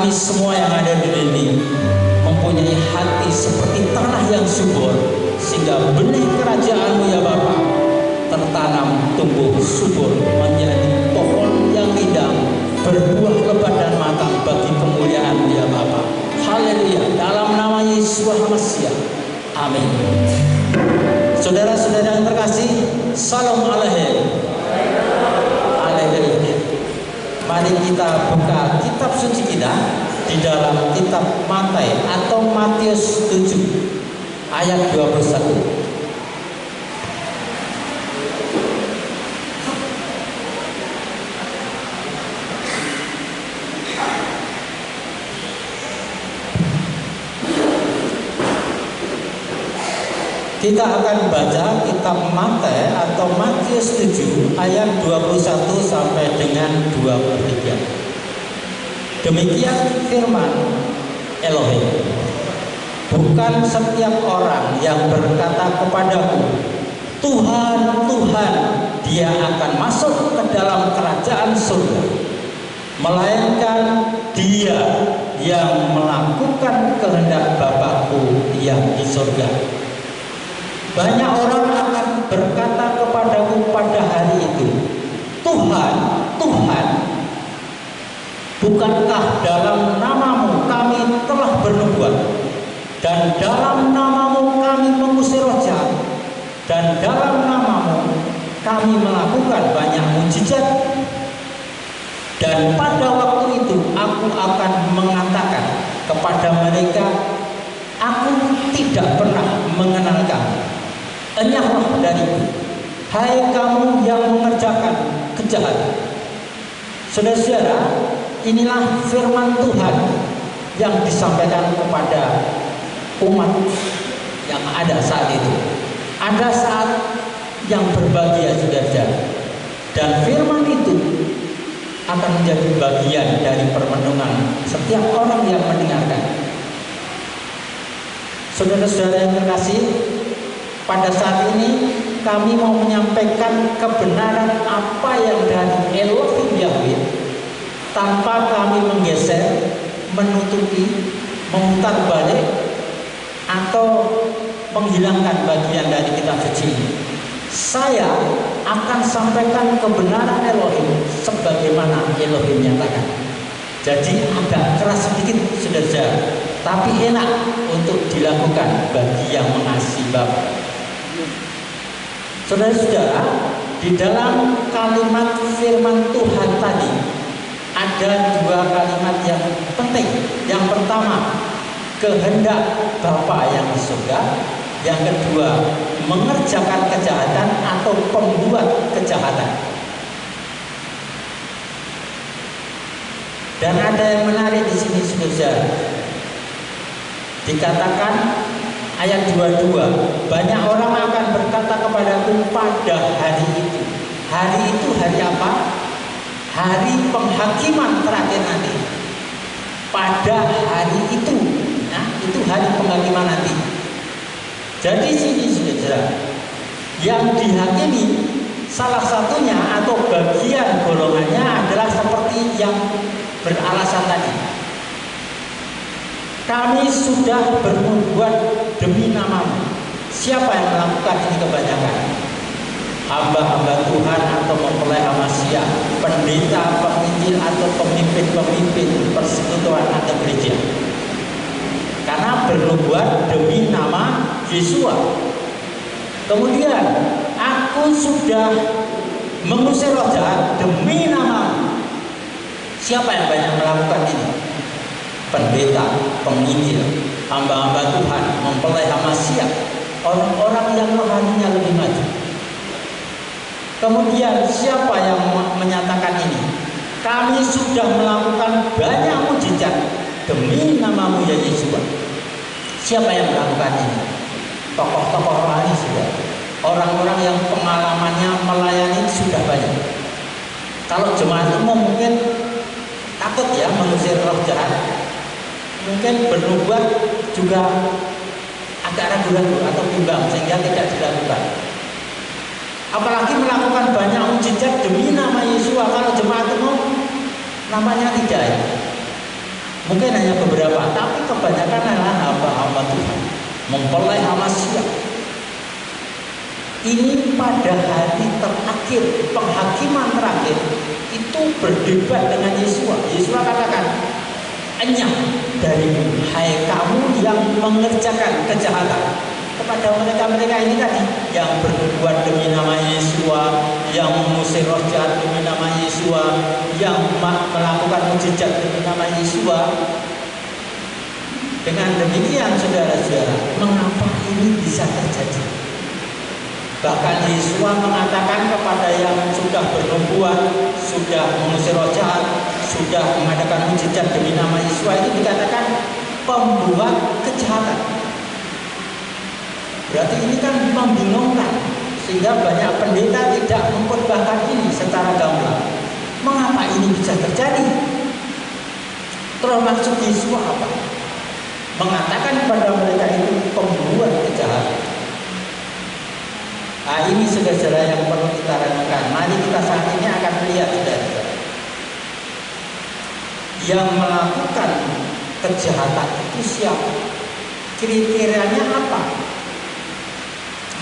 kami semua yang ada di sini mempunyai hati seperti tanah yang subur, sehingga benih kerajaan-Mu ya Bapa tertanam, tumbuh subur menjadi pohon yang rindang, berbuah lebat dan matang bagi kemuliaan-Mu ya Bapa. Haleluya, dalam nama Yesus Masias. Amin. Saudara-saudara yang terkasih, salam alaikum. Haleluya. Mari kita buka kitab suci kita di dalam kitab Matius atau Matius 7 ayat 21. Kita akan baca kitab Matius atau Matius 7 ayat 21 sampai dengan 23. Demikian firman Elohim. Bukan setiap orang yang berkata kepadaku, Tuhan, Tuhan, dia akan masuk ke dalam kerajaan surga, melainkan dia yang melakukan kehendak Bapa-Ku yang di surga. Banyak orang akan berkata kepadaku pada hari itu, Tuhan, Tuhan, bukankah dalam nama-Mu kami telah bernubuat, dan dalam nama-Mu kami mengusir roh jahat, dan dalam nama-Mu kami melakukan banyak mukjizat? Dan pada waktu itu aku akan mengatakan kepada mereka, aku tidak pernah mengenal kamu. Enyahlah dariku, hai kamu yang mengerjakan kejahatan. Saudara-saudara, inilah firman Tuhan yang disampaikan kepada umat yang ada saat itu. Ada saat yang berbahagia, saudara-saudara, dan firman itu akan menjadi bagian dari permenungan setiap orang yang mendengarkan. Saudara-saudara yang terkasih, pada saat ini kami mau menyampaikan kebenaran apa yang dari Elohim Yahweh, tanpa kami menggeser, menutupi, memutar balik, atau menghilangkan bagian dari kitab suci ini. Saya akan sampaikan kebenaran Elohim sebagaimana Elohim nyatakan. Jadi agak keras sedikit, saudara, tapi enak untuk dilakukan bagi yang mengasihi Bapa. Saudara-saudara, di dalam kalimat firman Tuhan tadi ada dua kalimat yang penting. Yang pertama, kehendak Bapa yang di surga. Yang kedua, mengerjakan kejahatan atau pembuat kejahatan. Dan ada yang menarik di sini, saudara. Dikatakan ayat 22, banyak orang akan berkata kepadaku pada hari itu. Hari itu hari apa? Hari penghakiman terakhir nanti. Pada hari itu, nah, itu hari penghakiman nanti. Jadi sini saudara, yang dihakimi salah satunya atau bagian golongannya adalah seperti yang beralasan tadi. Kami sudah bernubuat demi nama-Mu. Siapa yang melakukan ini kebanyakan? Hamba-hamba Tuhan atau mempelai Masiah, pendeta, penginjil atau pemimpin-pemimpin persekutuan atau gereja. Karena bernubuat demi nama Yesus. Kemudian, aku sudah mengusir roh jahat demi nama-Mu. Siapa yang banyak melakukan ini? Pendeta, penginjil, hamba-hamba Tuhan, mempelai Masiah, orang-orang yang rohaninya lebih maju. Kemudian siapa yang menyatakan ini? Kami sudah melakukan banyak mukjizat demi nama-Mu ya Yesus. Siapa yang melakukan ini? Tokoh-tokoh rohani sudah. Orang-orang yang pengalamannya melayani sudah banyak. Kalau jemaat umum mungkin takut ya mengusir roh jahat. Mungkin bernubuat juga agak ragu-ragu atau bimbang sehingga tidak dilakukan. Apalagi melakukan banyak mukjizat demi nama Yesus. Kalau jemaat umum namanya tidak. Mungkin hanya beberapa, tapi kebanyakan adalah hamba-hamba Tuhan mempelai manusia. Ini pada hari terakhir, penghakiman terakhir, itu berdebat dengan Yesua. Yesua katakan, "Enyah darimu, hai kamu yang mengerjakan kejahatan." Kepada mereka-mereka ini tadi, yang berbuat demi nama Yesua, yang mengusir roh jahat demi nama Yesua, yang melakukan mujizat demi nama Yesua. Dengan demikian, saudara-saudara, mengapa ini bisa terjadi? Bahkan Yesua mengatakan kepada yang sudah bernubuat, sudah mengusir roh jahat, sudah mengadakan mujizat demi nama Yesua, itu dikatakan pembuat kejahatan. Berarti ini kan membingungkan, sehingga banyak pendeta tidak mengkhotbahkan ini secara gamblang. Mengapa ini bisa terjadi? Termasuk Yesua apa? Mengatakan kepada mereka itu pembuat kejahatan. Nah, ini saudara yang perlu kita renungkan. Mari kita saat ini akan melihat saudara, yang melakukan kejahatan itu siapa? Kriterianya apa?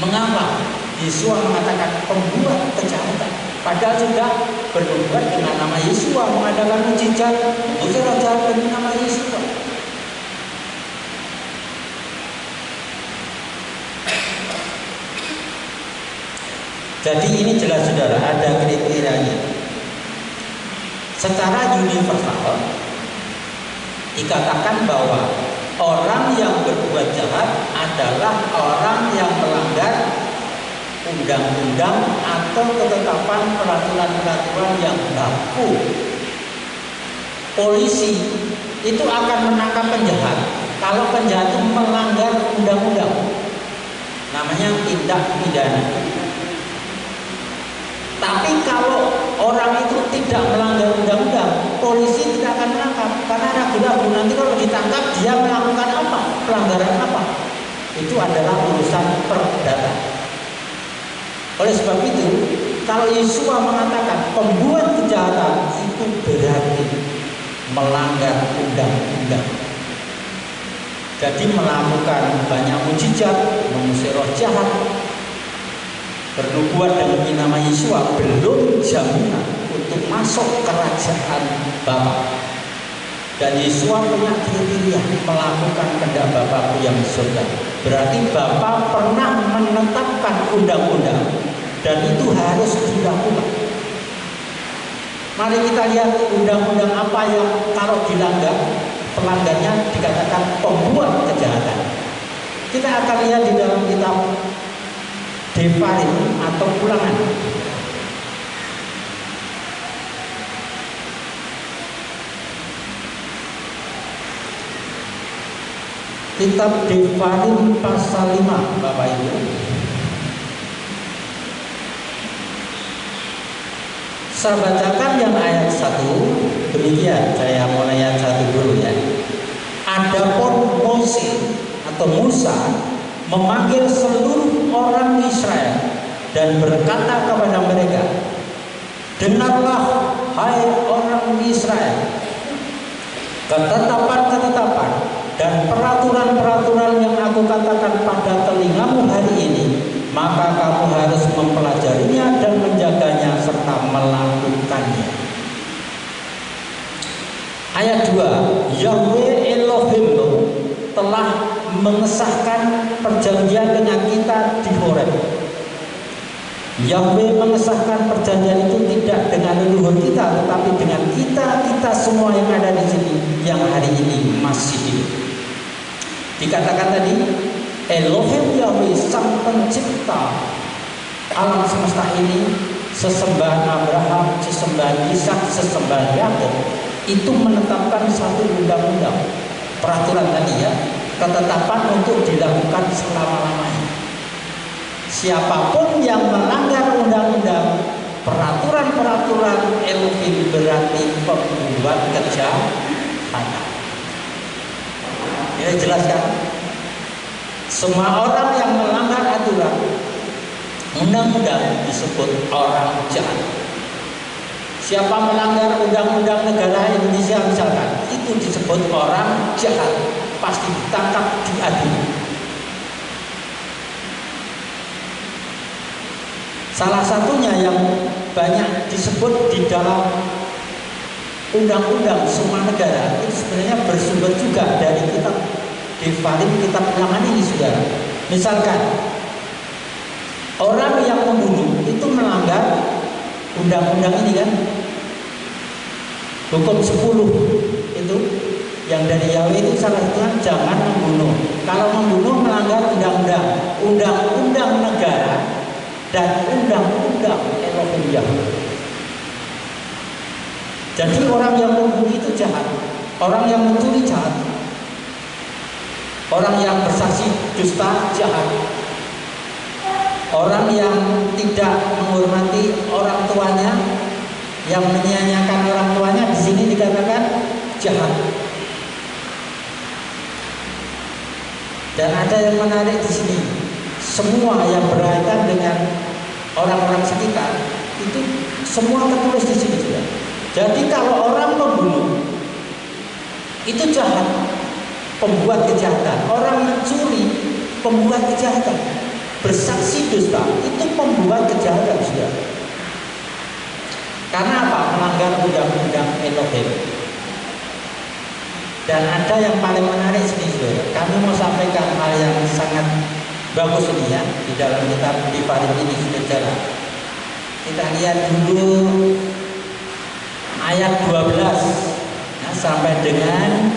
Mengapa Yesua mengatakan pembuat kejahatan? Padahal sudah berbuat dengan nama Yesua, mengadakan mujizat, mengusir roh jahat dengan nama Yesua. Jadi ini jelas saudara, ada kriterianya. Secara universal dikatakan bahwa orang yang berbuat jahat adalah orang yang melanggar undang-undang atau ketetapan peraturan-peraturan yang berlaku. Polisi itu akan menangkap penjahat kalau penjahat itu melanggar undang-undang. Namanya tindak pidana. Tapi kalau orang itu tidak melanggar undang-undang, polisi tidak akan menangkap, karena ragu-ragu nanti kalau ditangkap dia melakukan apa, pelanggaran apa. Itu adalah urusan perdata. Oleh sebab itu, kalau Yesua mengatakan pembuat kejahatan, itu berarti melanggar undang-undang. Jadi melakukan banyak mujizat, mengusir roh jahat, bernubuat dengan nama Yesua belum jaminan untuk masuk kerajaan Bapa. Dan Yesua punya kriteria melakukan kehendak Bapa yang di surga. Berarti Bapa pernah menetapkan undang-undang dan itu harus dilakukan. Mari kita lihat undang-undang apa yang kalau dilanggar, pelanggarnya dikatakan pembuat kejahatan. Kita akan lihat di dalam kitab Devarim atau Ulangan. Kitab Devarim pasal 5, Bapak Ibu. Saya bacakan yang ayat 1. Demikian, saya mulai ayat 1 dulu ya. Adapun Mose atau Musa memanggil seluruh orang Israel dan berkata kepada mereka, "Dengarlah, hai orang Israel, ketetapan-ketetapan dan peraturan-peraturan yang aku katakan pada telingamu hari ini, maka kamu harus mempelajarinya dan menjaganya serta melakukannya." Ayat 2, Yahweh Elohimmu telah mengesahkan perjanjian dengan kita di Horeb. Yahweh mengesahkan perjanjian itu tidak dengan leluhur kita, tetapi dengan kita semua yang ada di sini yang hari ini masih hidup. Dikatakan tadi, Elohim Yahweh sang pencipta alam semesta ini, sesembahan Abraham, sesembahan Ishak, sesembahan Yakub, itu menetapkan satu undang-undang, peraturan tadi ya, ketetapan untuk dilakukan selama-lamanya. Siapapun yang melanggar undang-undang, peraturan-peraturan Elohim berarti pembuat kejahatan. Ini jelaskan. Semua orang yang melanggar aturan undang-undang disebut orang jahat. Siapa melanggar undang-undang negara Indonesia misalkan, itu itu disebut orang jahat, pasti ditangkap, diadili. Salah satunya yang banyak disebut di dalam undang-undang semua negara itu sebenarnya bersumber juga dari kitab Devarim, kitab Ulangan ini, saudara. Misalkan orang yang membunuh itu melanggar undang-undang ini kan, hukum 10 itu yang dari Yahweh itu salah satunya jangan membunuh. Kalau membunuh melanggar undang-undang negara dan undang-undang Elohim Yahweh. Jadi orang yang membunuh itu jahat, orang yang mencuri jahat, orang yang bersaksi dusta jahat, orang yang tidak menghormati orang tuanya, yang menyia-nyiakan orang tuanya, di sini dikatakan jahat. Dan ada yang menarik di sini, semua yang berkaitan dengan orang-orang sekitar itu semua tertulis di sini juga. Jadi kalau orang membunuh itu jahat, pembuat kejahatan. Orang mencuri, pembuat kejahatan. Bersaksi dusta itu pembuat kejahatan juga. Karena apa? Melanggar undang-undang Elohim. Dan ada yang paling menarik sini, saudara. Kami mau sampaikan hal yang sangat bagus ini ya di dalam kitab Devarim ini, saudara. Kita lihat dulu ayat 12 nah, sampai dengan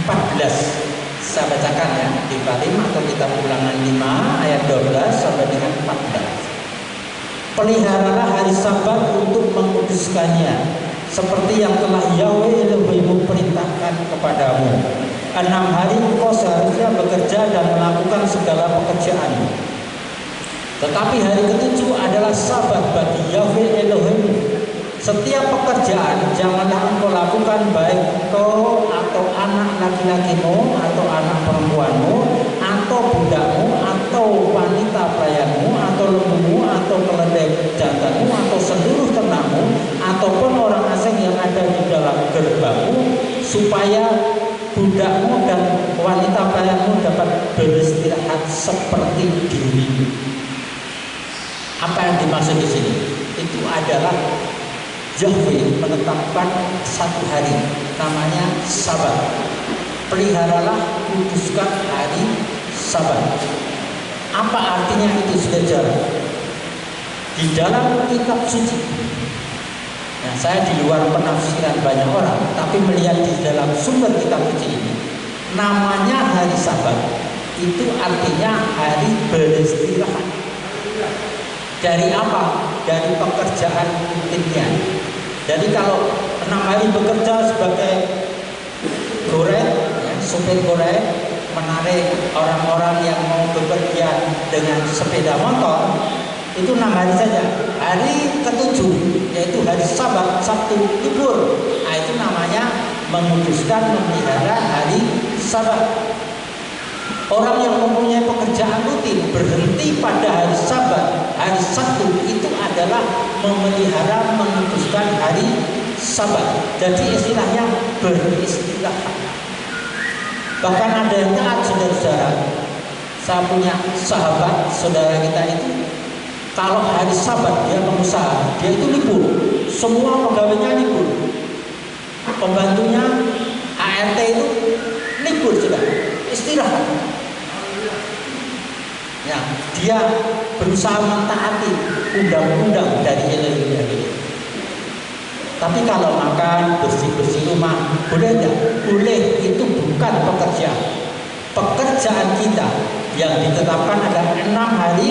14. Saya bacakan ya, Devarim atau kitab Ulangan 5 ayat 12 sampai dengan 14. Peliharalah hari Sabat untuk menguduskannya, seperti yang telah Yahweh Elohimmu perintahkan kepadamu. 6 hari engkau seharusnya bekerja dan melakukan segala pekerjaanmu. Tetapi hari ke-7 adalah Sabat bagi Yahweh Elohimmu. Setiap pekerjaan janganlah engkau lakukan, baik engkau atau anak laki-lakimu atau anak perempuanmu atau budakmu atau wanita pelayanmu atau lembumu atau keledai jantanmu atau seluruh ternakmu ataupun orang asing yang ada di dalam gerbangmu, supaya budakmu dan wanita pelayanmu dapat beristirahat seperti dirimu. Apa yang dimaksud di sini? Itu adalah Yahweh menetapkan satu hari namanya Sabat. Peliharalah, kuduskan hari Sabat. Apa artinya itu, saudara? Di dalam kitab suci, nah saya di luar penafsiran banyak orang, tapi melihat di dalam sumber kitab suci ini, namanya hari Sabat itu artinya hari beristirahat. Dari apa? Dari pekerjaan rutinnya. Jadi kalau 6 hari bekerja sebagai goret, ya, supir goret, menarik orang-orang yang mau bepergian dengan sepeda motor, itu 6 hari saja. Hari ke-7 yaitu hari Sabat, Sabtu, libur. Nah, itu namanya menguduskan, memelihara hari Sabat. Orang yang mempunyai pekerjaan rutin berhenti pada hari Sabat, hari Sabtu, itu adalah memelihara, menguduskan hari Sabat. Jadi istilahnya beristirahat. Bahkan ada yang taat, saudara-saudara. Saya punya sahabat, saudara kita itu, kalau hari Sabat dia pengusaha, dia itu libur. Semua pegawainya libur. Pembantunya ART itu libur juga, istirahat. Ya, dia berusaha mentaati undang-undang dari Elohim ini. Tapi kalau makan, bersih-bersih rumah, boleh enggak? Boleh, itu bukan pekerjaan. Pekerjaan kita yang ditetapkan adalah 6 hari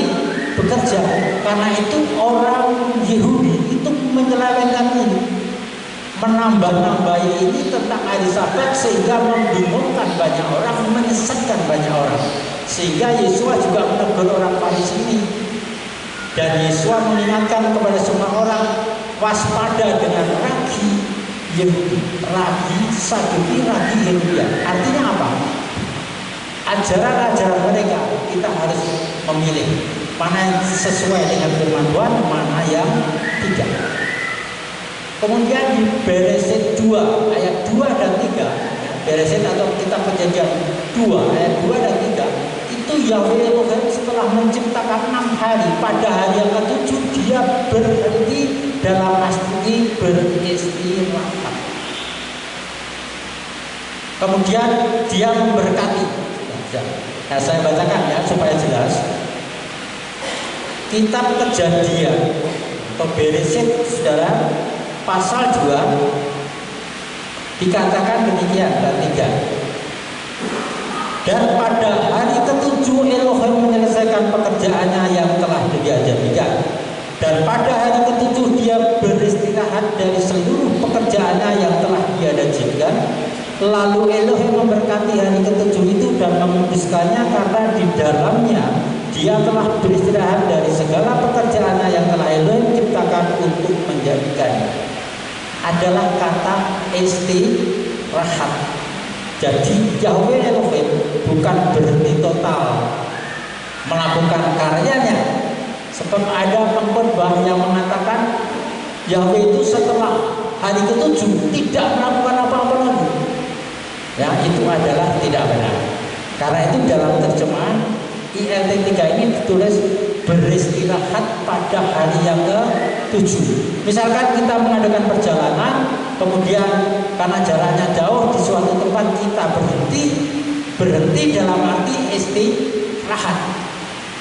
bekerja. Karena itu orang Yahudi itu menyelewengkan ini, menambah-nambahi ini tentang hari Sabat, sehingga membingungkan banyak orang, menyesatkan banyak orang. Sehingga Yesua juga menegur orang Farisi ini. Dan Yesua mengingatkan kepada semua orang, waspada dengan ragi Yahudi, ragi Saduki, ragi Yehuda. Artinya apa? Ajaran-ajaran mereka kita harus memilih mana yang sesuai dengan firman Tuhan, mana yang tidak. Kemudian di Beresit 2 ayat 2 dan 3, Beresit atau kitab Perjanjian 2 ayat 2 dan 3, itu Yahweh Elohim setelah menciptakan 6 hari, pada hari yang ke-7 dia berhenti, dalam arti beristirahat. Kemudian dia memberkati. Nah, saya bacakan ya supaya jelas. Kitab Kejadian atau Beresit, saudara, pasal 2 dikatakan demikian dan 3. Dan pada hari ke-7 Elohim menyelesaikan pekerjaannya yang telah dia jadikan. Dan pada hari ke-7 dia beristirahat dari seluruh pekerjaannya yang telah dia jadikan. Lalu Elohim memberkati hari ke-7 itu dan menguduskannya, karena di dalamnya dia telah beristirahat dari segala pekerjaannya yang telah Elohim ciptakan untuk menjadikannya. Adalah kata istirahat. Jadi Yahweh Elohim bukan berhenti total melakukan karyanya, sebab ada pengkhotbah yang mengatakan Yahweh itu setelah hari ke-7 tidak melakukan apa-apa lagi. Ya, itu adalah tidak benar. Karena itu dalam terjemahan ILT 3 ini ditulis beristirahat pada hari yang ke-7. Misalkan kita mengadakan perjalanan, kemudian karena jaraknya jauh di suatu tempat kita berhenti dalam arti istirahat.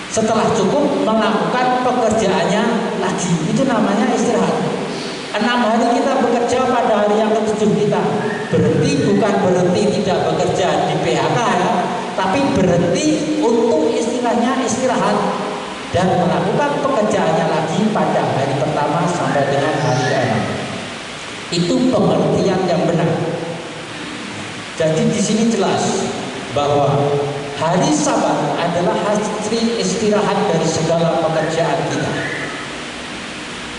Setelah cukup melakukan pekerjaannya lagi, itu namanya istirahat. 6 hari kita bekerja, pada hari yang ke-7 kita berhenti, bukan berhenti tidak bekerja di PHK ya, tapi berhenti untuk istilahnya istirahat dan melakukan pekerjaannya lagi pada hari pertama sampai dengan hari ke-6. Itu pengertian yang benar. Jadi di sini jelas bahwa hari Sabat adalah hari istirahat dari segala pekerjaan kita.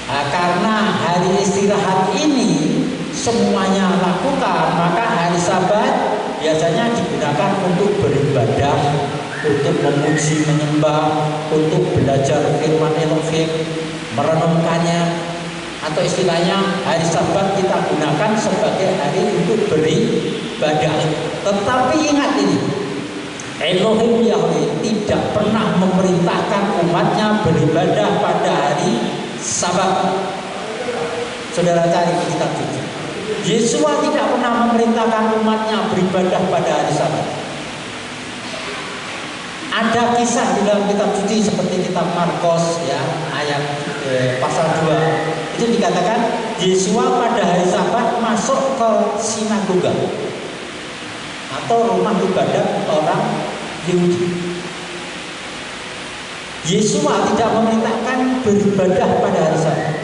Nah, karena hari istirahat ini semuanya lakukan, maka hari Sabat biasanya digunakan untuk beribadah, untuk memuji, menyembah, untuk belajar firman Elohim, merenungkannya, atau istilahnya hari Sabat kita gunakan sebagai hari untuk beribadah. Tetapi ingat ini, Elohim Yahweh tidak pernah memerintahkan umatnya beribadah pada hari Sabat. Saudara cari di kitab suci. Yesua tidak pernah memerintahkan umatnya beribadah pada hari Sabat. Ada kisah di dalam kitab suci seperti kitab Markus ya, ayat pasal 2. Itu dikatakan Yesua pada hari Sabat masuk ke sinagoga atau rumah ibadat orang Yahudi. Yesua tidak memerintahkan beribadah pada hari Sabat,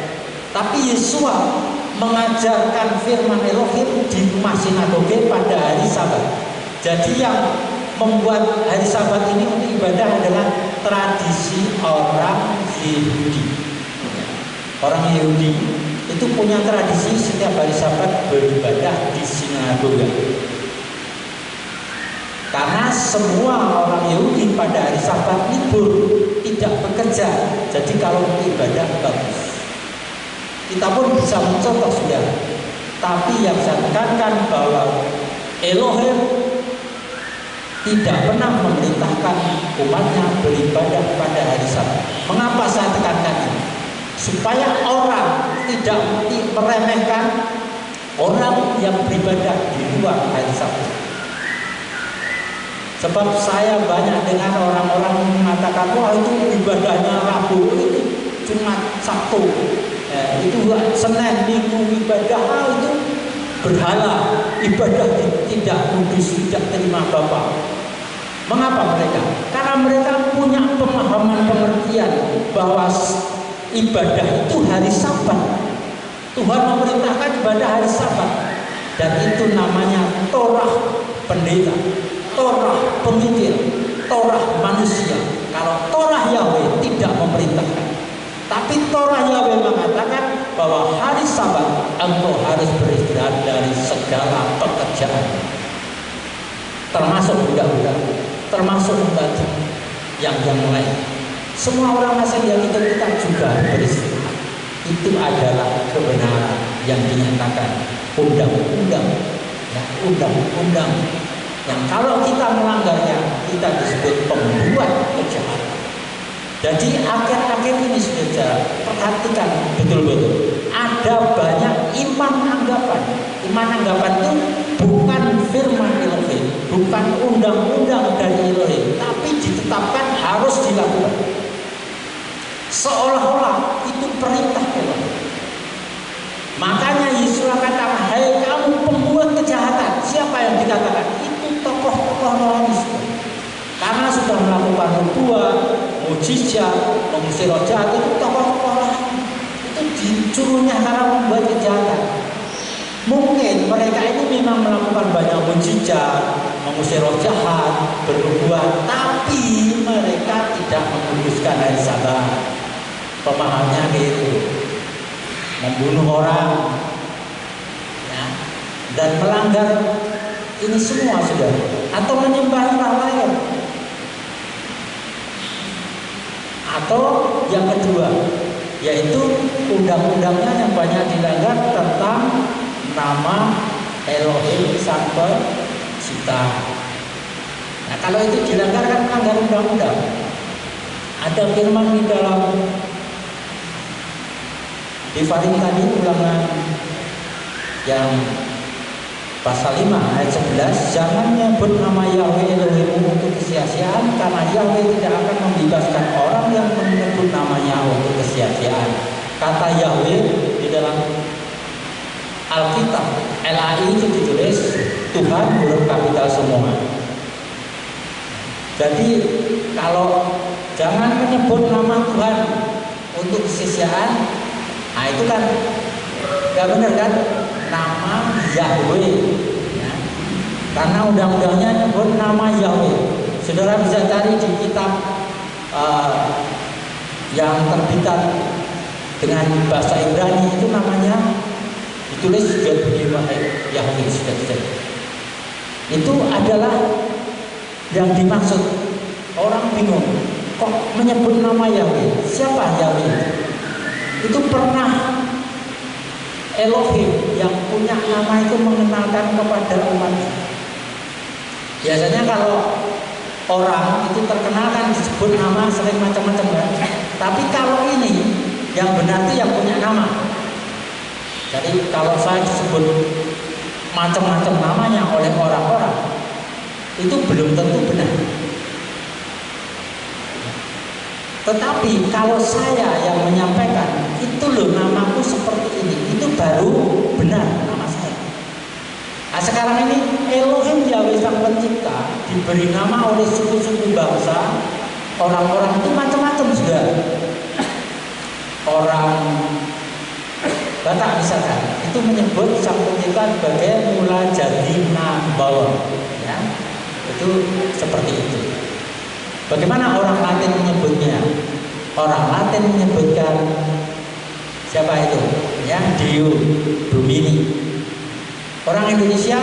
tapi Yesua mengajarkan firman Elohim di rumah sinagoge pada hari Sabat. Jadi yang membuat hari Sabat ini untuk ibadah adalah tradisi orang Yahudi. Orang Yahudi itu punya tradisi setiap hari Sabat beribadah di sinagoga. Karena semua orang Yahudi pada hari Sabat libur, tidak bekerja. Jadi kalau untuk ibadah bagus. Kita pun bisa mencontoh saudara. Tapi yang saya tekankan bahwa Elohim tidak pernah memerintahkan umatnya beribadah pada hari Sabat. Mengapa saya tekankan ini? Supaya orang tidak meremehkan orang yang beribadah di luar hari Sabat. Sebab saya banyak dengar orang-orang mengatakan, wah itu ibadahnya Rabu, itu Jumat, Sabtu, itu Senin, Minggu ibadah, itu berhala, ibadah tidak kudus, tidak terima Bapa. Mengapa mereka? Karena mereka punya pemahaman pengertian bahwa ibadah itu hari Sabat. Tuhan memerintahkan ibadah hari Sabat, dan itu namanya Torah pendeta, Torah pemikir, Torah manusia. Kalau Torah Yahweh tidak memerintahkan, tapi Torah Yahweh mengatakan bahwa hari Sabat engkau harus beristirahat dari segala pekerjaan, termasuk budak-budak, termasuk membantu yang lain. Semua orang asing yang ikut kita juga beristirahat. Itu adalah kebenaran. yang dinyatakan undang-undang, ya, undang-undang yang kalau kita melanggarnya kita disebut pembuat kejahatan. Jadi akhir-akhir ini sudah perhatikan betul-betul. Ada banyak iman anggapan. Iman anggapan itu bukan firman Elohim, bukan undang-undang dari Elohim, tapi ditetapkan harus dilakukan. Seolah-olah itu perintah Elohim. Makanya Yesus katakan, hai kamu pembuat kejahatan. Siapa yang dikatakan? Itu tokoh-tokoh rohani. Karena sudah melakukan nubuat, mujizat, mengusir roh jahat, itu tokoh-tokoh rohani. Itu dicurungnya karena membuat kejahatan. Mungkin mereka ini memang melakukan banyak mujizat, mengusir roh jahat, bernubuat, tapi mereka tidak menguduskan hari Sabat. Pemahamannya gitu, membunuh orang, ya, dan melanggar ini semua sudah, atau menyembah ilah lain, atau yang kedua yaitu undang-undangnya yang banyak dilanggar tentang nama Elohim Sang Pencipta. Nah kalau itu dilanggar kan melanggar undang-undang. Ada firman di dalam di Farim tadi ulangan yang pasal 5 ayat 11, jangan menyebut nama Yahweh Elohimmu untuk kesia-siaan, karena Yahweh tidak akan membebaskan orang yang menyebut namanya untuk kesia-siaan. Kata Yahweh di dalam Alkitab LAI itu ditulis Tuhan huruf kapital semua. Jadi kalau jangan menyebut nama Tuhan untuk kesia-siaan, nah itu kan gak benar kan? Nama Yahweh, ya. Karena undang-undangnya nyebut nama Yahweh. Saudara bisa cari di kitab yang terbitan dengan bahasa Ibrani itu namanya ditulis juga Yahweh sudah. Itu adalah yang dimaksud. Orang bingung, kok menyebut nama Yahweh? Siapa Yahweh? Itu pernah Elohim yang punya nama itu mengenalkan kepada umat. Biasanya kalau orang itu terkenal kan disebut nama sering macam-macam kan. Tapi kalau ini yang benar itu yang punya nama. Jadi kalau saya disebut macam-macam namanya oleh orang-orang, itu belum tentu benar. Tetapi kalau saya yang menyampaikan, itu loh namaku seperti ini, itu baru benar nama saya. Nah sekarang ini Elohim Yahweh Sang Pencipta diberi nama oleh suku-suku bangsa, orang-orang itu macam-macam juga. Orang Batak misalkan, itu menyebut Sang Pencipta sebagai mula jadi Nabawan, ya, itu seperti itu. Bagaimana orang Latin menyebutnya? Orang Latin menyebutkan siapa itu? Ya, Deo Domini. Orang Indonesia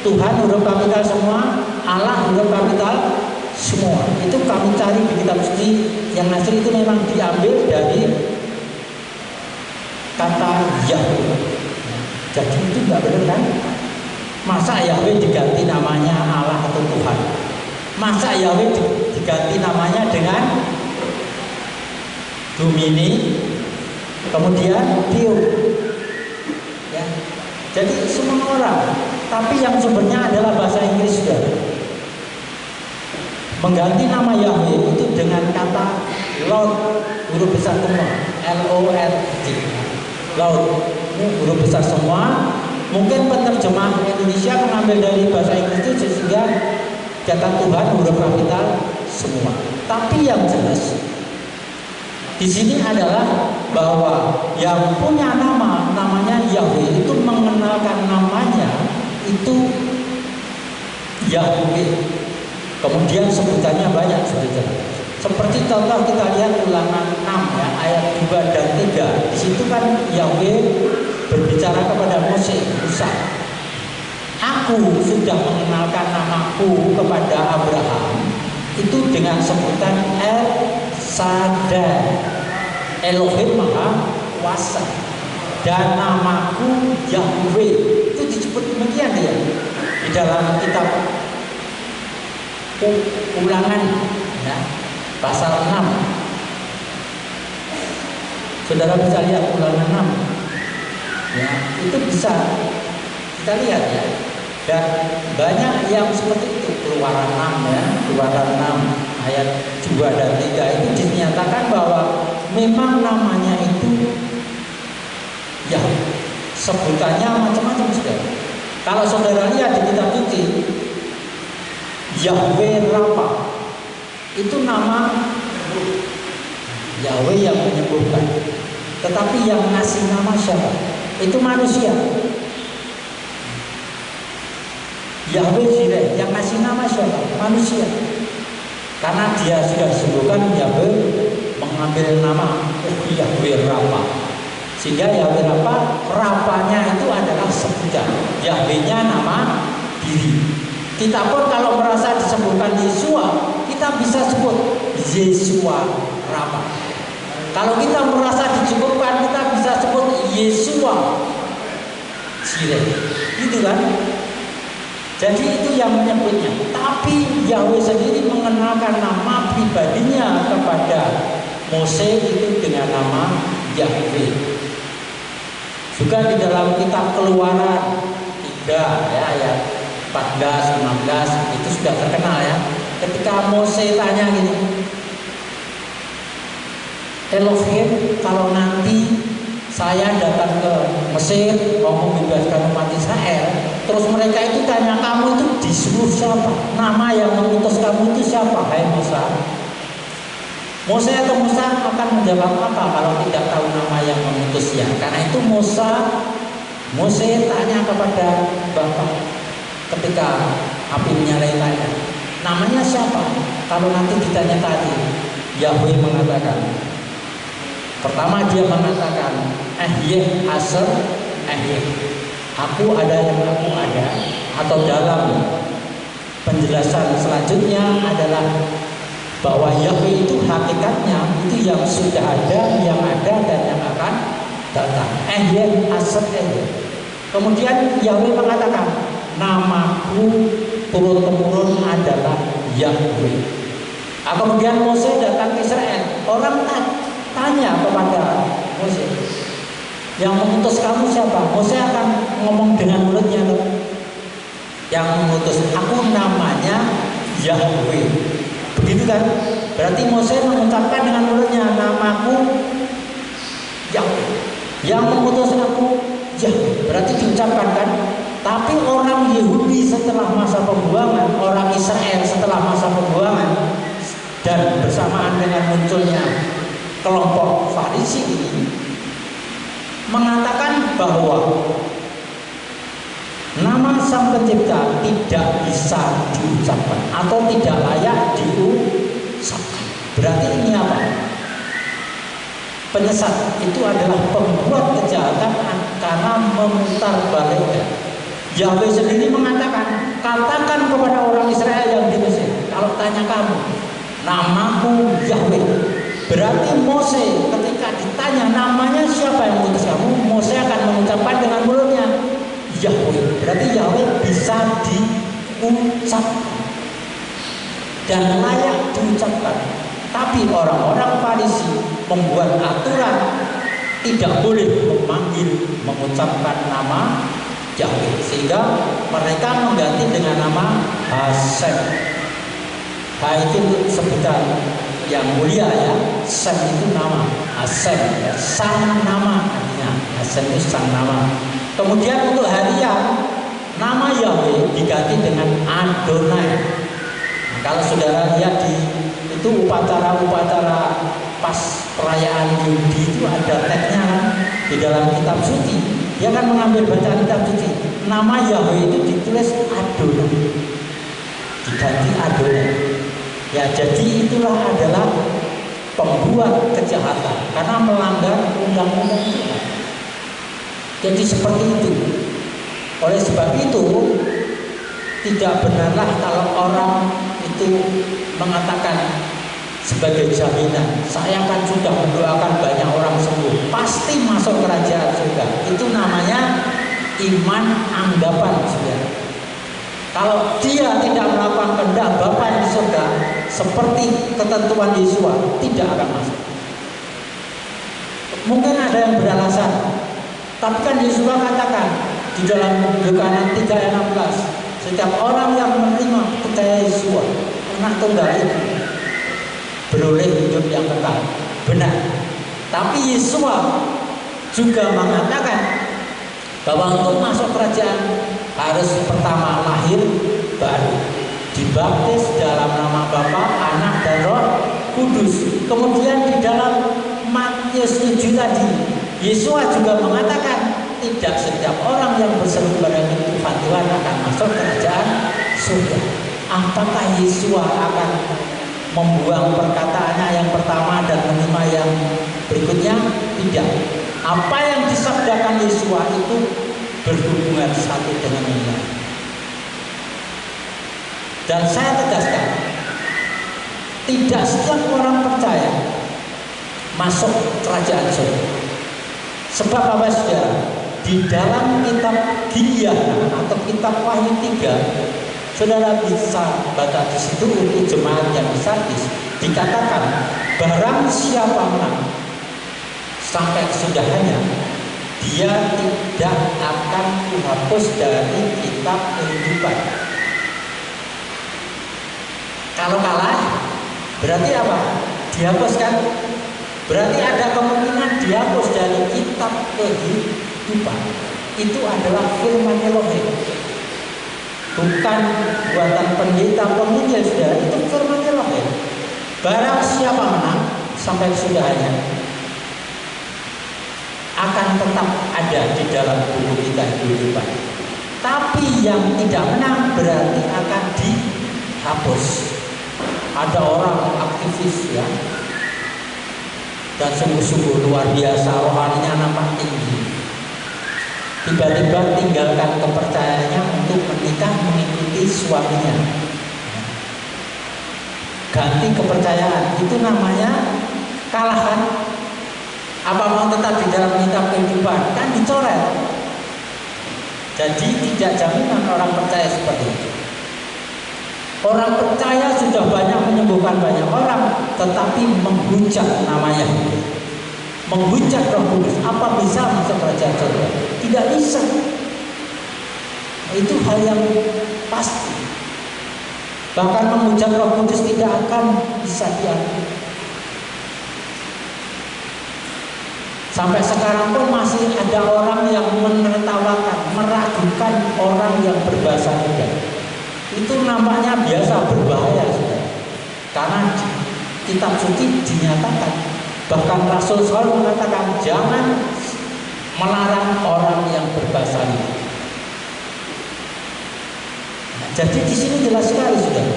Tuhan huruf kapital semua, Allah huruf kapital semua. Itu kami cari di kitab suci yang asli itu memang diambil dari kata Yahweh. Jadi itu nggak benar kan? Masa Yahweh diganti namanya Allah atau Tuhan? Masa Yahweh diganti namanya dengan Domini, kemudian Dio, ya. Jadi semua orang, tapi yang sumbernya adalah bahasa Inggris juga. Mengganti nama Yahweh itu dengan kata Lord, huruf besar semua, L-O-R-D, Lord, huruf besar semua. Mungkin penerjemah Indonesia mengambil dari bahasa Inggris itu sehingga kata Tuhan huruf kapital semua. Tapi yang jelas di sini adalah bahwa yang punya namanya Yahweh itu mengenalkan namanya itu Yahweh. Kemudian sebutannya banyak sebetulnya. Seperti contoh kita lihat ulangan 6 ya, ayat 2 dan 3. Di situ kan Yahweh berbicara kepada Musa. Aku sudah mengenalkan namaku kepada Abraham itu dengan sebutan El Shaddai, Elohim Maha Kuasa. dan namaku Yahweh. Itu disebut demikian ya di dalam kitab Ulangan ya, pasal 6. Saudara bisa lihat Ulangan 6 ya, itu bisa kita lihat ya. Dan banyak yang seperti itu. Keluaran 6 ya, Keluaran 6 ayat 2 dan 3 itu dinyatakan bahwa memang namanya itu ya sebutannya macam-macam saudara. Kalau saudara lihat di kitab suci Yahweh Rafa itu nama Yahweh yang menyembuhkan. Tetapi yang ngasih nama siapa? Itu manusia. Yahweh Jireh yang ngasih nama siapa? Manusia. Karena dia sudah sembuhkan, Yahweh mengambil nama Yahweh Rafa. Sehingga Yahweh Rafa, Rafanya itu adalah sebutan. Yahwehnya nama diri. Kita pun kalau merasa disembuhkan Yesua, kita bisa sebut Yesua Rafa. Kalau kita merasa dicukupkan, kita bisa sebut Yesua Jireh. Gitu kan? Jadi itu yang menyebutnya. Tapi Yahweh sendiri mengenalkan nama pribadinya kepada Mose itu dengan nama Yahweh. Juga di dalam kitab Keluaran 3 ya, ayat 14, 15 itu sudah terkenal ya. Ketika Mose tanya gini, Elohim, kalau nanti saya datang ke Mesir mau membebaskan umat Israel, terus mereka itu tanya, kamu itu disuruh siapa? Nama yang mengutus kamu itu siapa? Hai Musa. Mose atau Musa akan menjawab apa kalau tidak tahu nama yang mengutusnya? Karena itu Mose tanya kepada Bapak ketika api menyalai tanya, namanya siapa? Kalau nanti ditanya tadi, Yahweh mengatakan, pertama dia mengatakan Ehyeh Aser Ehyeh, aku ada yang aku ada. Atau dalam penjelasan selanjutnya adalah bahwa Yahweh itu hakikatnya itu yang sudah ada, yang ada dan yang akan datang. Ehyeh Aser Ehyeh. Kemudian Yahweh mengatakan, namaku turun-temurun adalah Yahweh. Kemudian Mose datang ke Israel, orang tanya kepada Mose, yang mengutus kamu siapa? Mose akan ngomong dengan mulutnya loh. Yang mengutus aku namanya Yahweh. Begitu kan? Berarti Mose mengucapkan dengan mulutnya, namaku Yahweh. Yang mengutus aku Yahweh. Berarti diucapkan kan? Tapi orang Yahudi setelah masa pembuangan, orang Israel setelah masa pembuangan, dan bersamaan dengan munculnya kelompok Farisi ini mengatakan bahwa nama Sang Pencipta tidak bisa diucapkan atau tidak layak diucapkan. Berarti ini apa? Penyesat itu adalah pembuat kejahatan karena memutarbalikkan. Yahweh sendiri mengatakan, katakan kepada orang Israel yang di Mesir, kalau tanya kamu, namaku Yahweh. Berarti Mose ketika ditanya namanya siapa yang mengutus kamu, Mose akan mengucapkan dengan mulutnya Yahweh. Berarti Yahweh bisa diucapkan dan layak diucapkan. Tapi orang-orang Farisi membuat aturan tidak boleh mengucapkan nama Yahweh, sehingga mereka mengganti dengan nama Hashem. Itu sebutan yang mulia ya. Sem itu nama, Hashem ya, sang nama artinya. Hashem itu sang nama. Kemudian untuk harian, nama Yahweh diganti dengan Adonai. Nah, kalau saudara lihat itu upacara-upacara pas perayaan Yahudi itu ada tagnya di dalam kitab suci. Dia akan mengambil bacaan kitab suci. Nama Yahweh itu ditulis Adonai, diganti Adonai. Ya, jadi itulah adalah pembuat kejahatan karena melanggar undang-undang Tuhan. Jadi seperti itu. Oleh sebab itu tidak benarlah kalau orang itu mengatakan sebagai jaminan, saya kan sudah mendoakan banyak orang sembuh, pasti masuk kerajaan surga. Itu namanya iman anggapan, saudara. Kalau dia tidak melakukan kehendak Bapa yang di surga seperti ketentuan Yesua, tidak akan masuk. Mungkin ada yang beralasan, tapi kan Yesua katakan di dalam Yohanes 3 ayat 16, setiap orang yang menerima percaya Yesua, anak tunggal itu, beroleh hidup yang kekal. Benar. Tapi Yesua juga mengatakan bahwa untuk masuk kerajaan harus pertama lahir baru, dibaptis dalam nama Bapa, Anak, dan Roh Kudus. Kemudian di dalam Matius 7 tadi, Yesua juga mengatakan tidak setiap orang yang berseru pada Tuhan akan masuk kerajaan surga. Apakah Yesua akan membuang perkataannya yang pertama dan menerima yang berikutnya? Tidak. Apa yang disabdakan Yesua itu berhubungan satu dengan yang lain. Dan saya tegaskan, tidak setiap orang percaya masuk kerajaan surga. Sebab apa, saudara? Di dalam kitab Giyana atau kitab Wahyu 3, saudara bisa baca di situ untuk jemaat yang di Sardis, dikatakan barang siapa menang sampai kesudahannya, dia tidak akan dihapus dari kitab kehidupan. Kalau kalah, berarti apa? Dihapuskan. Berarti ada kemungkinan dihapus dari kitab kehidupan. Itu adalah firman Elohim, bukan buatan pendeta penginjil, saudara. Itu firman Elohim. Barang siapa menang sampai kesudahannya, akan tetap ada di dalam buku kita kehidupan. Tapi yang tidak menang berarti akan dihapus. Ada orang aktivis ya, dan sungguh-sungguh luar biasa, rohaninya nampak tinggi, tiba-tiba tinggalkan kepercayaannya untuk menikah mengikuti suaminya, ganti kepercayaan. Itu namanya kalah kan? Apa mau tetap di dalam kitab kehidupan? Kan dicoret. Jadi tidak jaminan orang percaya seperti itu. Orang percaya sudah banyak menyembuhkan banyak orang, tetapi menghujat namanya, menghujat Roh Kudus. Apa bisa masuk kerajaan surga? Tidak bisa. Itu hal yang pasti. Bahkan menghujat Roh Kudus tidak akan bisa diampuni. Sampai sekarang pun masih ada orang yang menertawakan, meragukan orang yang berbahasa Inggris. Itu nampaknya biasa, berbahaya, saudara. Karena di kitab suci dinyatakan, bahkan Rasul Saul mengatakan jangan melarang orang yang berbahasa Inggris. Nah, jadi di sini jelas sekali, saudara.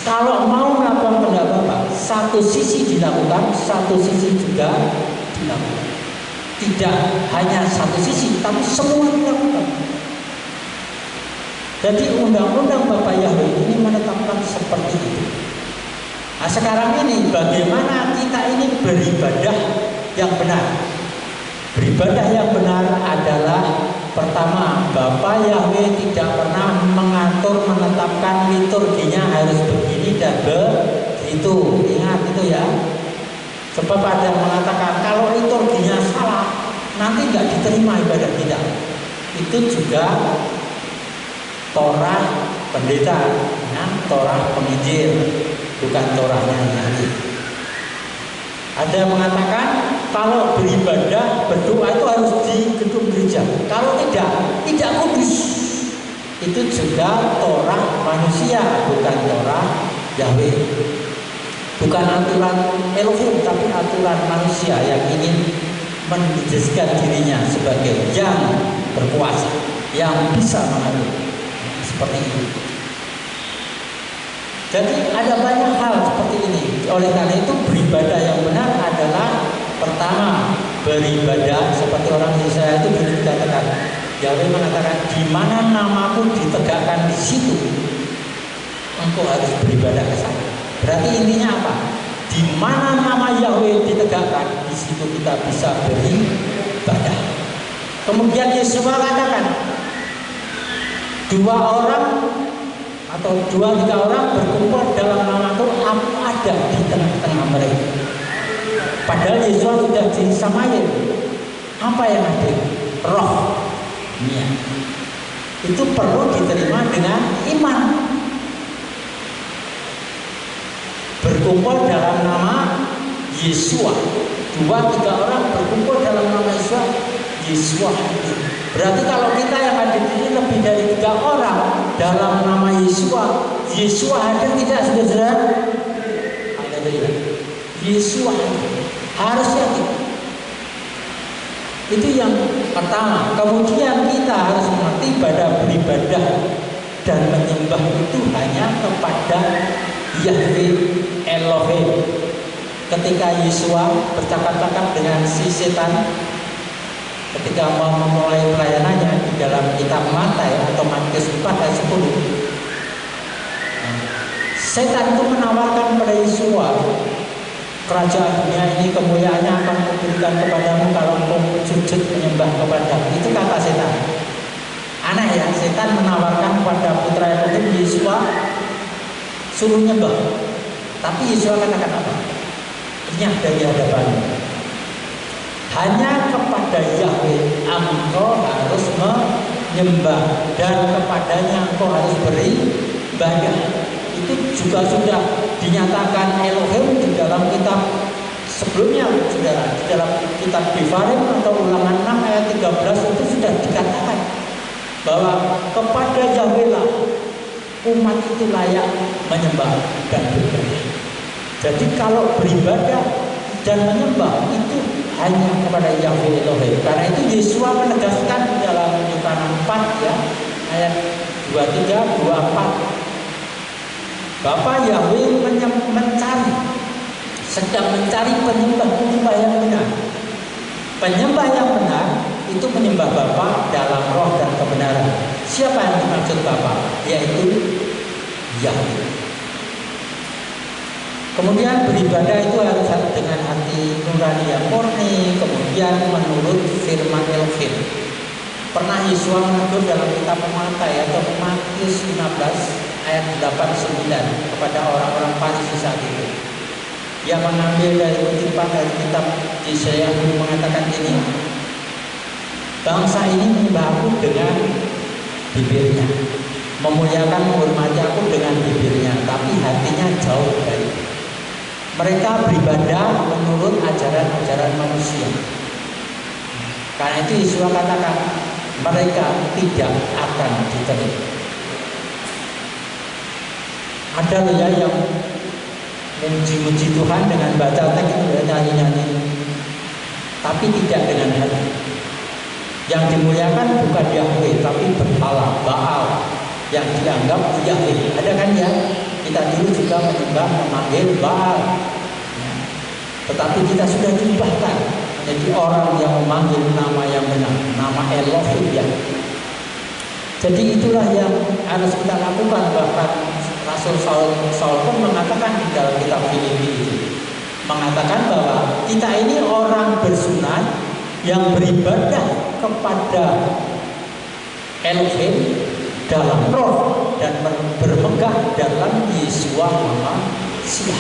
Kalau mau melakukan kehendak Bapa, satu sisi dilakukan, satu sisi juga dilakukan. Tidak hanya satu sisi, tapi semua dilakukan. Jadi undang-undang Bapa Yahweh ini menetapkan seperti itu. Nah, sekarang ini bagaimana kita ini beribadah yang benar? Beribadah yang benar adalah pertama, Bapa Yahweh tidak pernah mengatur, menetapkan liturginya harus begini dan begitu. Ingat itu ya. Sebab ada yang mengatakan kalau liturginya salah, nanti nggak diterima ibadah kita. Itu juga Torah pendeta, ya, Torah penginjil, bukan Torahnya nyanyi. Ada yang mengatakan kalau beribadah, berdoa itu harus di gedung gereja. Kalau tidak kudus. Itu juga Torah manusia, bukan Torah Yahweh. Bukan aturan Elohim, tapi aturan manusia yang ingin menjadikan dirinya sebagai yang berkuasa, yang bisa mengatur. Seperti ini. Jadi ada banyak hal seperti ini. Oleh karena itu beribadah yang benar adalah pertama, beribadah seperti orang Israel itu dikatakan, Yahweh mengatakan di mana namaku ditegakkan di situ engkau harus beribadah ke sana. Berarti intinya apa? Di mana nama Yahweh ditegakkan, di situ kita bisa beribadah. Kemudian Yesus katakan, 2 orang atau 2-3 orang berkumpul dalam namaku, aku ada di tengah-tengah mereka. Padahal Yesus sudah disamain. Apa yang hadir? Roh. Ya. Itu perlu diterima dengan iman. Berkumpul dalam nama Yesua. 2-3 orang berkumpul dalam nama Yesua, Yesua hadir. Berarti kalau kita yang hadir ini lebih dari 3 orang dalam nama Yesua, Yesua hadir tidak, saudara-saudara? Haleluya. Yesua hadir. Harus yakin. Itu yang pertama. Kemudian kita harus mengerti pada beribadah dan menyembah itu hanya kepada Yahweh Elohim. Ketika Yesua bercakap-cakap dengan si setan ketika mau memulai pelayanannya di dalam kitab Matius atau Matius 4 ayat 10, setan itu menawarkan kepada Yesua, kerajaan dunia ini kemuliaannya akan kuberikan kepadamu kalau engkau sujud menyembah kepadamu. Itu kata setan. Aneh ya, setan menawarkan kepada putra Elohim Yesua suruh nyembah. Tapi Yesua katakan apa? Nyah dari hadapanmu. Hanya kepada Yahweh engkau harus menyembah dan kepadanya engkau harus beribadah. Itu juga sudah dinyatakan Elohim di dalam kitab sebelumnya, saudara. Di dalam kitab Devarim atau Ulangan 6 ayat 13 itu sudah dikatakan bahwa kepada Yahweh lah umat itu layak menyembah dan beribadah. Jadi kalau beribadah dan menyembah itu hanya kepada Yahweh Elohim. Karena itu Yesus menegaskan di dalam Yohanes 4 ya, ayat 23, 24. Bapa Yahweh sedang mencari penyembah yang benar. Penyembah yang benar itu menyembah Bapa dalam roh dan kebenaran. Siapa yang dimaksud Bapa? Yaitu Yahweh. Kemudian beribadah itu harus dengan hati nurani yang murni, kemudian menurut firman Elohim. Pernah Yesus menegur dalam kitab Matius atau Matius 15 ayat 8-9 kepada orang-orang Farisi saat itu. Yang mengambil dari kutipan dari kitab Yesaya mengatakan ini, bangsa ini menyembah aku dengan bibirnya, memuliakan menghormati aku dengan bibirnya, tapi hatinya jauh dari. Mereka beribadah menurut ajaran-ajaran manusia. Karena itu Yesus katakan mereka tidak akan diterima. Ada loh ya yang memuji-muji Tuhan dengan baca teks itu nyanyi-nyanyi, tapi tidak dengan hati. Yang dimuliakan bukan Yahweh, tapi berhala Baal yang dianggap Yahweh. Ada kan ya? Kita dulu juga menyembah memanggil Baal, ya. Tetapi kita sudah diubahkan menjadi orang yang memanggil nama yang benar, nama Elohim ya. Jadi itulah yang harus kita lakukan. Bahkan Rasul Saul pun mengatakan di dalam kitab Filipi itu, mengatakan bahwa kita ini orang bersunat yang beribadah kepada Elohim dalam roh dan bermegah dalam Yesua Masiah.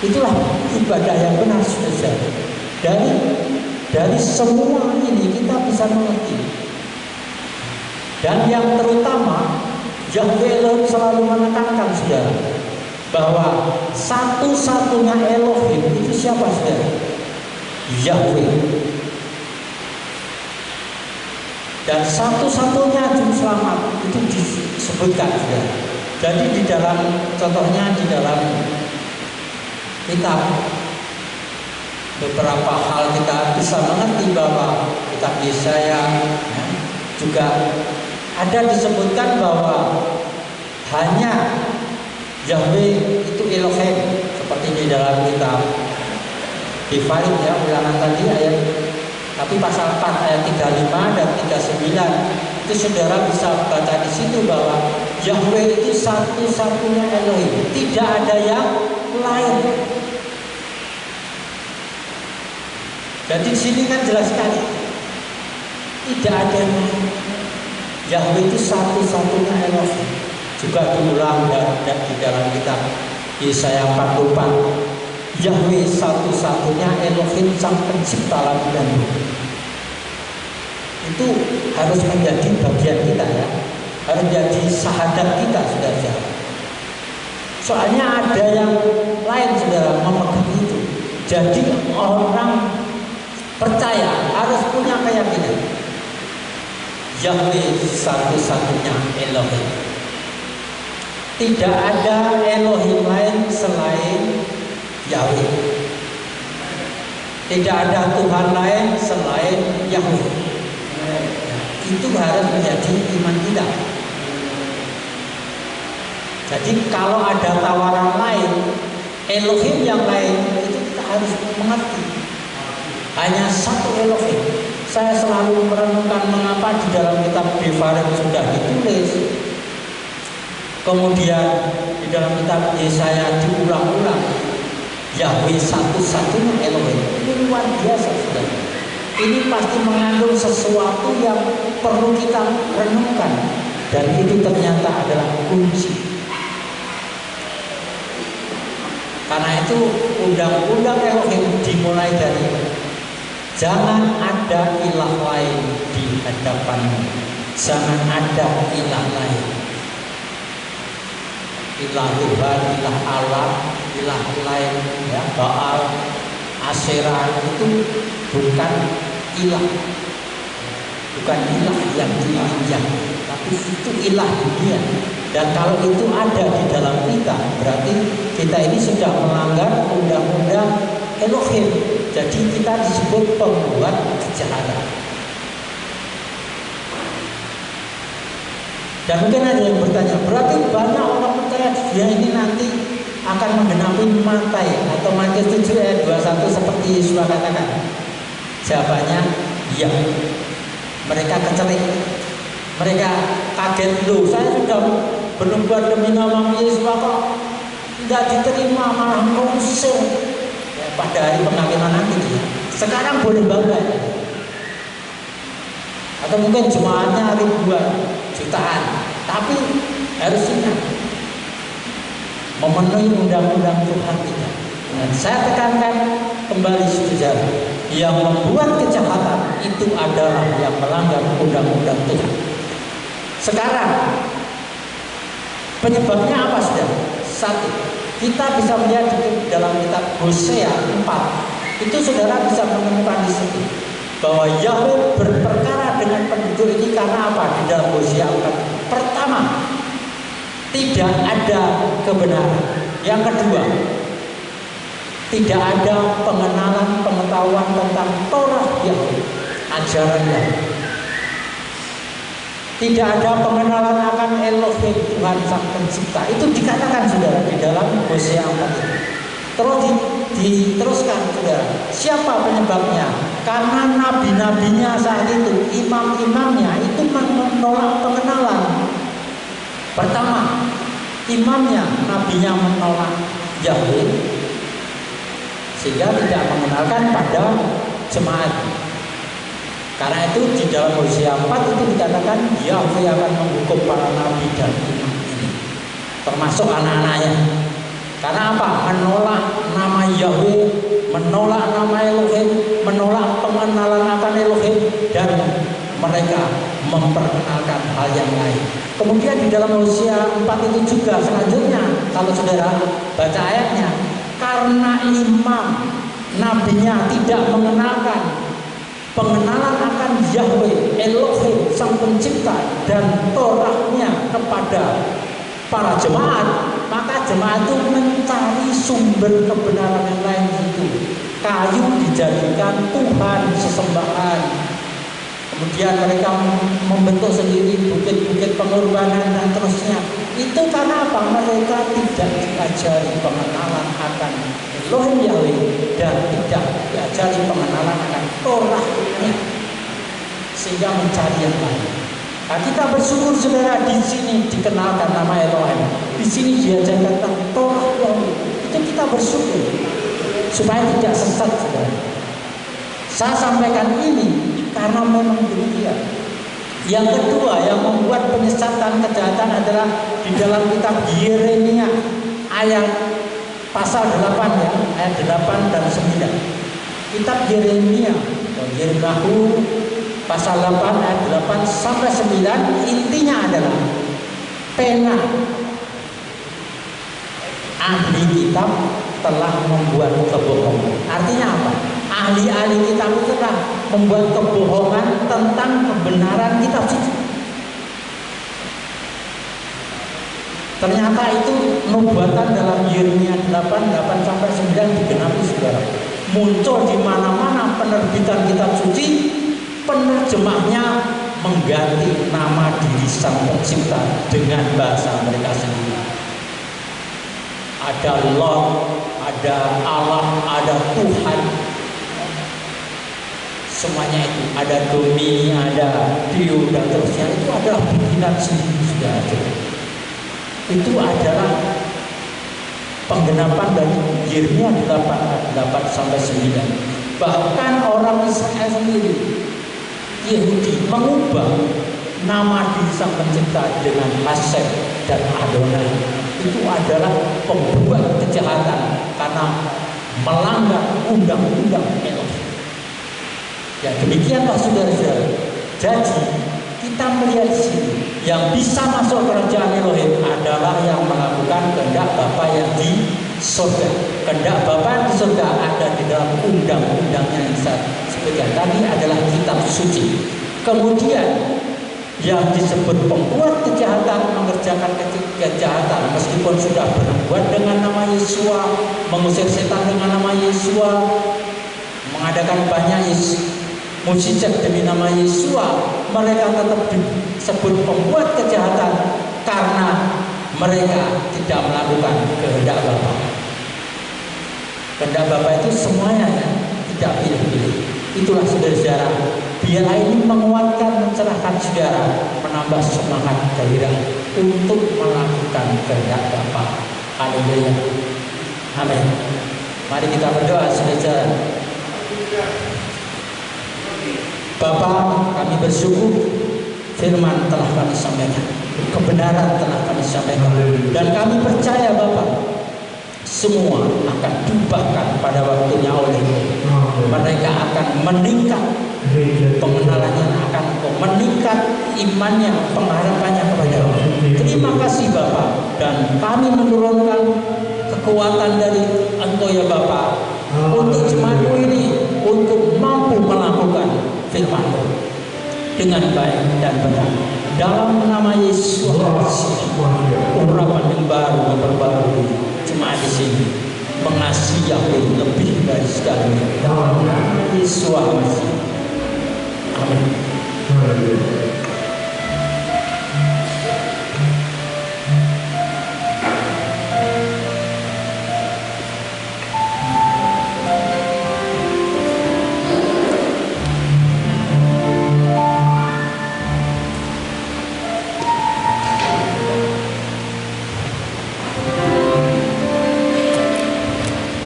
Itulah ibadah yang benar, saudara. Dari semua ini kita bisa mengerti. Dan yang terutama Yahweh Elohim selalu menekankan, saudara, bahwa satu-satunya Elohim itu siapa, saudara? Yahweh. Dan satu-satunya juru selamat itu disebutkan, saudara. Jadi di dalam, contohnya di dalam kitab, beberapa hal kita bisa mengerti bahwa kitab Yesaya ya, juga ada disebutkan bahwa hanya Yahweh itu Elohim, seperti di dalam kitab Devarim ya, Ulangan tadi ayat, tapi pasal 4 ayat 35 dan 39 itu saudara bisa baca di situ bahwa Yahweh itu satu-satunya Elohim, tidak ada yang lain. Jadi di sini kan jelas sekali Tidak ada yang lain. Yahweh itu satu-satunya Elohim. Juga diulang di dalam kitab Yesaya 44. Yahweh satu-satunya Elohim, sang pencipta langit dan bumi. Itu harus menjadi bagian kita ya. Harus menjadi syahadat kita, saudara. Soalnya ada yang lain, saudara, memegang itu. Jadi orang percaya harus punya keyakinan Yahweh satu-satunya Elohim. Tidak ada Elohim lain selain Yahweh. Tidak ada Tuhan lain selain Yahweh. Itu harus menjadi iman kita. Jadi kalau ada tawaran lain, Elohim yang lain, itu kita harus mengerti. Hanya satu Elohim. Saya selalu merenungkan mengapa di dalam kitab Devarim sudah ditulis. Kemudian di dalam kitab Yesaya diulang-ulang. Yahweh satu-satunya Elohim. Ini luar biasa, saudara. Ini pasti mengandung sesuatu yang perlu kita renungkan. Dan itu ternyata adalah kunci. Karena itu undang-undang Elohim dimulai dari jangan ada ilah lain di hadapanmu. Jangan ada ilah lain. Ilah Tuhan, ilah Allah, ilah lain, ya, Baal, Asyera itu bukan ilah. Bukan ilah yang diinjak, tapi itu ilah dunia. Dan kalau itu ada di dalam kita, berarti kita ini sudah melanggar undang-undang Elohim. Jadi kita disebut pembuat kejahatan. Dan mungkin ada yang bertanya, berarti banyak orang percaya dia ini nanti akan menggenapi Matius atau Matius 7 ayat 21 seperti Yesus katakan. Jawabannya, iya. Mereka kecerik, mereka kaget, loh saya sudah bernubuat demi nama Yesus kok tidak diterima, malah mengusir. Ya, pada hari pengakuan nanti ya. Sekarang boleh bangga. Atau mungkin jemaatnya ribuan, jutaan, tapi harus ingat memenuhi undang-undang Tuhan kita. Dan saya tekankan kembali, saudara, yang membuat kejahatan itu adalah yang melanggar undang-undang Tuhan. Sekarang penyebabnya apa, saudara? Satu, kita bisa melihat di dalam kitab Hosea 4. Itu saudara bisa menemukan di situ bahwa Yahweh berperkara dengan penduduk ini karena apa? Di dalam Hosea 4. Pertama, tidak ada kebenaran. Yang kedua, tidak ada pengenalan, pengetahuan tentang Torah Yahweh, ajaran Yahweh. Tidak ada pengenalan akan Elohim, Tuhan Sang Pencipta. Itu dikatakan, saudara, di dalam Hosea 4. Terus diteruskan, saudara. Siapa penyebabnya? Karena nabi-nabinya saat itu, imam-imamnya itu menolak pengenalan. Pertama, imamnya, nabinya menolak Yahweh, sehingga tidak mengenalkan pada jemaat. Karena itu di dalam Hosea 4 itu dikatakan Yahweh akan menghukum para nabi dan imam ini, termasuk anak-anaknya. Karena apa? Menolak nama Yahweh, menolak nama Elohim, menolak pengenalan akan Elohim, dan mereka memperkenalkan hal yang lain. Kemudian di dalam Hosea 4 itu juga selanjutnya, kalau saudara baca ayatnya, karena imam nabinya tidak mengenalkan pengenalan akan Yahweh, Elohim, Sang Pencipta, dan Torahnya kepada para jemaat, maka jemaat itu mencari sumber kebenaran yang lain itu. Kayu dijadikan Tuhan, sesembahan. Kemudian mereka membentuk sendiri bukit-bukit pengorbanan dan terusnya. Itu karena apa? Mereka tidak diajari pengenalan akan Elohim Yahweh dan tidak diajari pengenalan akan Torahnya, sehingga mencari yang lain. Nah, kita bersyukur, saudara, di sini dikenalkan nama Elohim, di sini diajarkan tentang Torah Yahweh. Itu kita bersyukur supaya tidak sesat, saudara. Saya sampaikan ini karena memang demikian. Yang kedua yang membuat penyesatan kejahatan adalah di dalam kitab Yeremia ayat pasal 8 ya, ayat 8 dan 9. Kitab Yeremia pasal 8 ayat 8 sampai 9 intinya adalah pena ahli kitab telah membuat kebohongan. Artinya apa? Ahli-ahli kitab itu telah membuat kebohongan tentang kebenaran kitab suci. Ternyata itu nubuatan dalam Yeremia 8 sampai 9 digenapi, saudara. Muncul di mana-mana penerbitan kitab suci, penerjemahnya mengganti nama diri Sang Pencipta dengan bahasa mereka sendiri. Ada Lord, ada Allah, ada Tuhan. Semuanya itu ada Domini, ada Dio dan terusnya. Itu adalah bikinan sendiri, saudara. Itu adalah penggenapan dari Yeremia 8 sampai 9. Bahkan orang Israel sendiri, Yahudi, mengubah nama diri Sang Pencipta dengan Hashem dan Adonai. Itu adalah pembuat kejahatan karena melanggar undang-undang Elohim. Ya demikianlah saudara-saudara. Jadi kita melihat di sini yang bisa masuk kerajaan Elohim adalah yang melakukan kehendak Bapa yang di surga. Kehendak Bapa di surga ada di dalam undang-undangnya yang saya sebutkan tadi adalah kitab suci. Kemudian yang disebut pembuat kejahatan mengerjakan kejahatan meskipun sudah berbuat dengan nama Yesua, mengusir setan dengan nama Yesua, mengadakan banyak mukjizat demi nama Yesua, mereka tetap disebut pembuat kejahatan karena mereka tidak melakukan kehendak Bapa. Kehendak Bapa itu semuanya ya, tidak pilih-pilih. Itulah saudara-saudara, biarlah ini menguatkan, mencerahkan saudara, menambah semangat gairah untuk melakukan kehendak Bapa. Haleluya. Amin. Mari kita berdoa saudara. Bapa, kami bersyukur firman telah kami sampaikan, kebenaran telah kami sampaikan, dan kami percaya Bapa semua akan diubahkan pada waktunya oleh-Mu. Mereka akan meningkat pengenalannya, akan meningkat imannya, pengharapannya kepada-Mu. Terima kasih Bapa, dan kami menurunkan kekuatan dari Engkau ya Bapa untuk jemaat-Mu ini untuk mampu melakukan firman-Mu dengan baik dan benar. Dalam nama Yesus, urapan yang baru memperbarui jemaat di sini mengasihi Yahweh lebih dari segalanya. Dalam nama Yesus, amin.